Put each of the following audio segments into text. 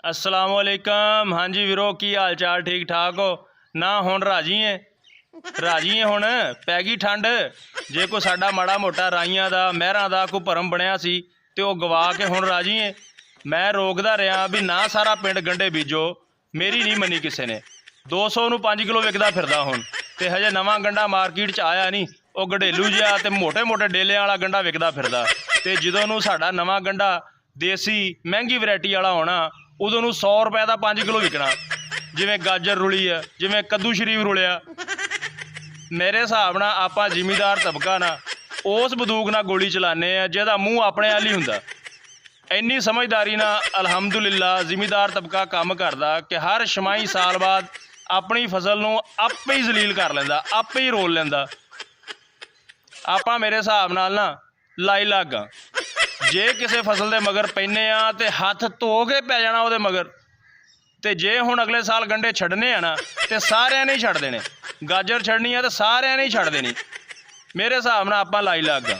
असलामुअलैकुम। हाँ जी वीरो, की हाल चाल? ठीक ठाक हो ना? हुण राजी है हुण पै गई ठंड। जे कोई साडा माड़ा मोटा राइयां दा महरां दा कोई भरम बनिया सी ते ओह गवा के हुण राजी है। मैं रोकदा रहा भी ना सारा पिंड गंढे बीजो, मेरी नहीं मनी किसी ने। 200 ਨੂੰ 5 किलो विकदा फिरदा हुण ते हजे नवां गंढा मार्केट च आया नहीं। ਉਹ ਗੜੇਲੂ ਜਿਹਾ ਤੇ ਮੋਟੇ ਮੋਟੇ ਡੇਲਿਆਂ ਵਾਲਾ ਗੰਢਾ ਵਿਕਦਾ ਫਿਰਦਾ ਤੇ ਜਦੋਂ ਨੂੰ ਸਾਡਾ ਨਵਾਂ ਗੰਢਾ ਦੇਸੀ ਮਹਿੰਗੀ ਵੈਰਾਈਟੀ ਵਾਲਾ ਹੋਣਾ ਉਦੋਂ ਨੂੰ 100 ਰੁਪਏ ਦਾ 5 ਕਿਲੋ ਵਿਕਣਾ। ਜਿਵੇਂ ਗਾਜਰ ਰੁਲੀ ਆ, ਜਿਵੇਂ ਕੱਦੂ ਸ਼ਰੀਫ ਰੁਲਿਆ। ਮੇਰੇ ਹਿਸਾਬ ਨਾਲ ਆਪਾਂ ਜ਼ਿਮੀਦਾਰ ਤਬਕਾ ਨਾ ਉਸ ਬੰਦੂਕ ਨਾਲ ਗੋਲੀ ਚਲਾਉਂਦੇ ਆ ਜਿਹਦਾ ਮੂੰਹ ਆਪਣੇ ਵਾਲ ਹੀ ਹੁੰਦਾ। ਇੰਨੀ ਸਮਝਦਾਰੀ ਨਾਲ ਅਲਹਮਦੁਲਿਲਾ ਜ਼ਿਮੀਦਾਰ ਤਬਕਾ ਕੰਮ ਕਰਦਾ ਕਿ ਹਰ ਛਮਾਈ ਸਾਲ ਬਾਅਦ ਆਪਣੀ ਫਸਲ ਨੂੰ ਆਪੇ ਹੀ ਜ਼ਲੀਲ ਕਰ ਲੈਂਦਾ, ਆਪੇ ਹੀ ਰੋਲ ਲੈਂਦਾ। ਆਪਾਂ ਮੇਰੇ ਹਿਸਾਬ ਨਾਲ ਨਾ ਲਾਈ ਲੱਗ ਆ। ਜੇ ਕਿਸੇ ਫਸਲ ਦੇ ਮਗਰ ਪੈਂਦੇ ਆ ਤੇ ਹੱਥ ਧੋ ਕੇ ਪੈ ਜਾਣਾ ਉਹਦੇ ਮਗਰ। ਤੇ ਜੇ ਹੁਣ ਅਗਲੇ ਸਾਲ ਗੰਢੇ ਛੱਡਨੇ ਆ ਨਾ ਤੇ ਸਾਰਿਆਂ ਨੇ ਹੀ ਛੱਡ ਦੇਣੇ। ਗਾਜਰ ਛੱਡਣੀ ਆ ਤੇ ਸਾਰਿਆਂ ਨੇ ਹੀ ਛੱਡ ਦੇਣੀ। ਮੇਰੇ ਹਿਸਾਬ ਨਾਲ ਆਪਾਂ ਲਾਈ ਲੱਗ ਆ।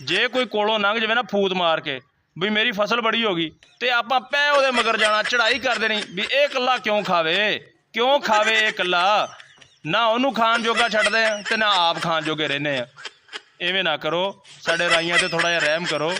ਜੇ ਕੋਈ ਕੋਲੋਂ ਲੰਘ ਜਾਵੇ ਨਾ ਫੂਤ ਮਾਰ ਕੇ ਵੀ ਮੇਰੀ ਫਸਲ ਬੜੀ ਹੋ ਗਈ ਤੇ ਆਪਾਂ ਪੈ ਉਹਦੇ ਮਗਰ ਜਾਣਾ, ਚੜਾਈ ਕਰ ਦੇਣੀ ਵੀ ਇਹ ਇਕੱਲਾ ਕਿਉਂ ਖਾਵੇ ਇਹ ਇਕੱਲਾ। ਨਾ ਉਹਨੂੰ ਖਾਣ ਜੋਗਾ ਛੱਡਦੇ ਆ ਤੇ ਨਾ ਆਪ ਖਾਣ ਜੋਗੇ ਰਹਿੰਦੇ ਆ। ਇਵੇਂ ਨਾ ਕਰੋ, ਸਾਡੇ ਰਾਈਆਂ ਤੇ ਥੋੜ੍ਹਾ ਜਿਹਾ ਰਹਿਮ ਕਰੋ।